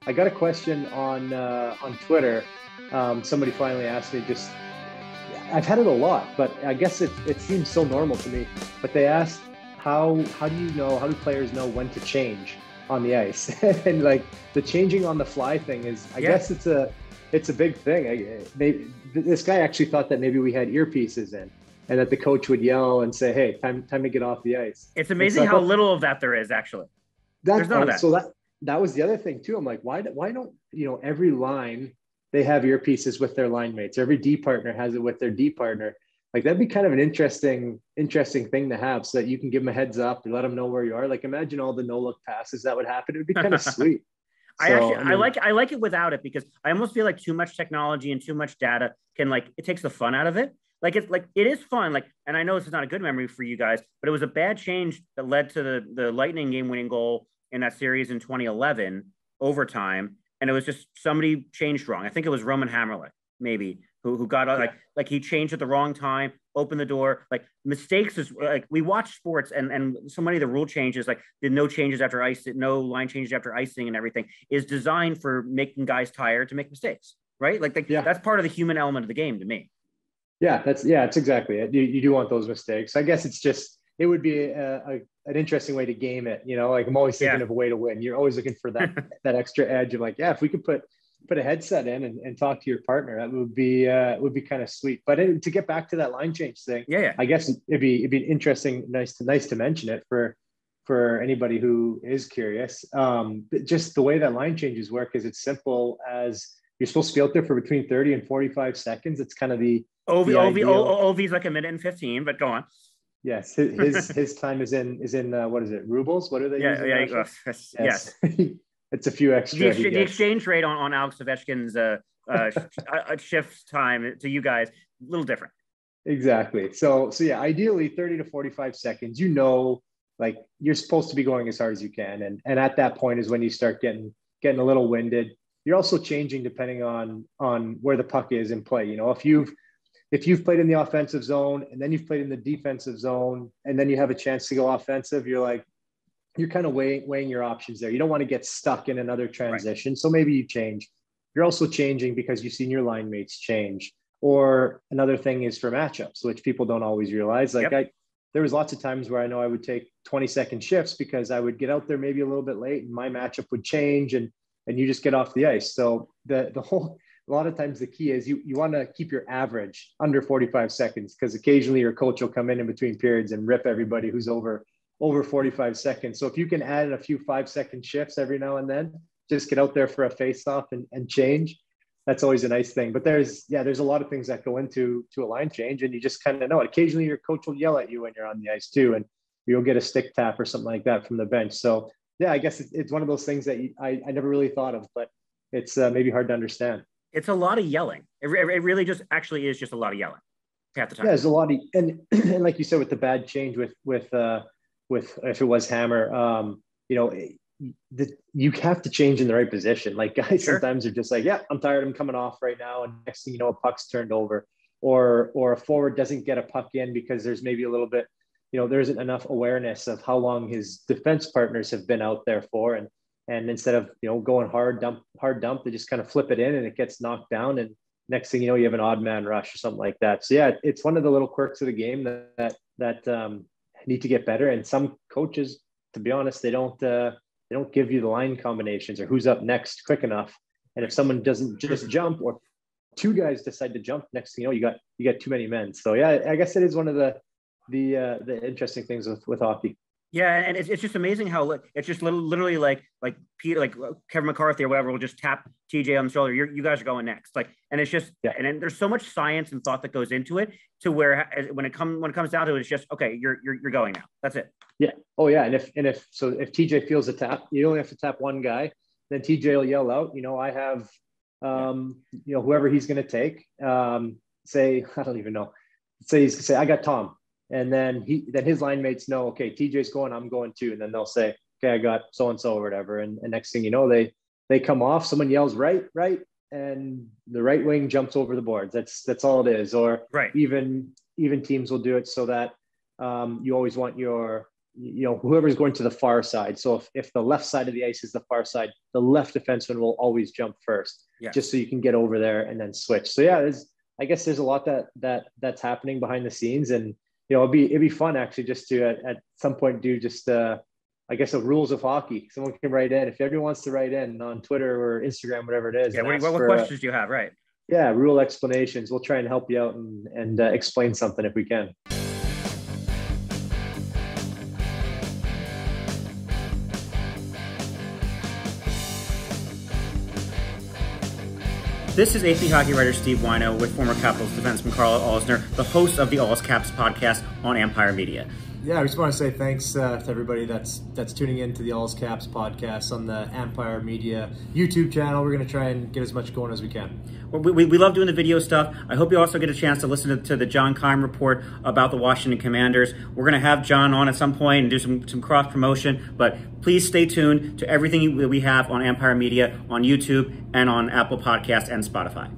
I got a question on Twitter. Somebody finally asked me just I've had it a lot, but I guess it seems so normal to me. But they asked how do players know when to change on the ice? And like the changing on the fly thing is I Yeah. guess it's a big thing. This guy actually thought that maybe we had earpieces in and that the coach would yell and say, "Hey, time to get off the ice." It's And so amazing I how thought little of that there is actually. There's that none of that. so that was the other thing too. I'm like, why don't every line they have earpieces with their line mates? Every D partner has it with their D partner. Like that'd be kind of an interesting thing to have, so that you can give them a heads up and let them know where you are. Like imagine all the no look passes that would happen. It would be kind of sweet. So I mean, I like it without it because I almost feel like too much technology and too much data can like it takes the fun out of it. Like it is fun. Like, and I know this is not a good memory for you guys, but it was a bad change that led to the Lightning game winning goal in that series in 2011 overtime, and it was just somebody changed wrong. I think it was Roman Hammerlick maybe who got yeah, like he changed at the wrong time, opened the door. Like mistakes is like we watch sports and so many of the rule changes, like the no changes after ice, no line changes after icing and everything is designed for making guys tired to make mistakes, right? Like yeah, that's part of the human element of the game to me. it's exactly it. You do want those mistakes. I guess it's just it would be an interesting way to game it. Like I'm always thinking Yeah. of a way to win. You're always looking for that extra edge of like, yeah, if we could put a headset in and talk to your partner, that would be kind of sweet. But to get back to that line change thing, Yeah, yeah. I guess it'd be interesting, nice to mention it for anybody who is curious. Just the way that line changes work is it's simple as you're supposed to be out there for between 30 and 45 seconds. It's kind of the ideal. OV's like a minute and 15, but go on. Yes, his time is in what is it, rubles? What do they use Yeah, in yeah, Russia? yes. Yes, it's a few extra he The gets. exchange rate on Alex Ovechkin's shift time to you guys a little different. Exactly. So yeah, ideally 30 to 45 seconds. Like you're supposed to be going as hard as you can, and at that point is when you start getting a little winded. You're also changing depending on where the puck is in play. If you've played in the offensive zone and then you've played in the defensive zone and then you have a chance to go offensive, you're kind of weighing your options there. You don't want to get stuck in another Right. transition. So maybe you change. You're also changing because you've seen your line mates change. Or another thing is for matchups, which people don't always realize. Like Yep. there was lots of times where I know I would take 20-second shifts because I would get out there maybe a little bit late and my matchup would change and you just get off the ice. So the whole a lot of times the key is you want to keep your average under 45 seconds because occasionally your coach will come in between periods and rip everybody who's over 45 seconds. So if you can add in a few 5-second shifts every now and then, just get out there for a face off and change. That's always a nice thing. But there's a lot of things that go into a line change, and you just kind of know it. Occasionally your coach will yell at you when you're on the ice too, and you'll get a stick tap or something like that from the bench. So yeah, I guess it's one of those things that I never really thought of, but it's maybe hard to understand. It's a lot of yelling. It really just actually is just a lot of yelling half the Yeah, time. there's a lot of and like you said with the bad change with if it was Hammer, you have to change in the right position. Like guys Sure. sometimes are just like, yeah, I'm tired, I'm coming off right now, and next thing you know, a puck's turned over, or a forward doesn't get a puck in because there's maybe a little bit, there isn't enough awareness of how long his defense partners have been out there for, and instead of going hard dump, they just kind of flip it in and it gets knocked down, and next thing you know, you have an odd man rush or something like that. So yeah, it's one of the little quirks of the game that need to get better. And some coaches, to be honest, they don't give you the line combinations or who's up next quick enough. And if Right. someone doesn't just jump, or two guys decide to jump, next thing you know, you got too many men. So yeah, I guess it is one of the interesting things with hockey. Yeah, and it's just amazing how it's just literally like Peter, like Kevin McCarthy or whatever will just tap TJ on the shoulder. You guys are going next, like, and it's just Yeah, and then there's so much science and thought that goes into it to where when it comes down to it, it's just okay. You're going now. That's it. yeah, oh yeah. And if TJ feels a tap, you only have to tap one guy. Then TJ will yell out, I have, Yeah. whoever he's going to take. Say I don't even know. Say I got Tom. And then his line mates know, okay, TJ's going, I'm going too. And then they'll say, okay, I got so and so or whatever. And next thing you know, they come off. Someone yells right, and the right wing jumps over the boards. That's all it is. Or Right. even teams will do it so that you always want whoever's going to the far side. So if the left side of the ice is the far side, the left defenseman will always jump first, just so you can get over there and then switch. So yeah, I guess there's a lot that's happening behind the scenes, and it'd be fun actually just to at some point do just I guess the rules of hockey. Someone can write in if everyone wants to write in on Twitter or Instagram, whatever it is. Yeah, what questions do you have? Right. Yeah, rule explanations. We'll try and help you out and explain something if we can. This is AP hockey writer Steve Wino with former Capitals defenseman Karl Alzner, the host of the Alz Caps podcast on Ampire Media. Yeah, I just want to say thanks to everybody that's tuning in to the Alz Caps podcast on the Ampire Media YouTube channel. We're going to try and get as much going as we can. Well, we love doing the video stuff. I hope you also get a chance to listen to the John Keim report about the Washington Commanders. We're going to have John on at some point and do some cross-promotion, but please stay tuned to everything that we have on Ampire Media, on YouTube, and on Apple Podcasts and Spotify.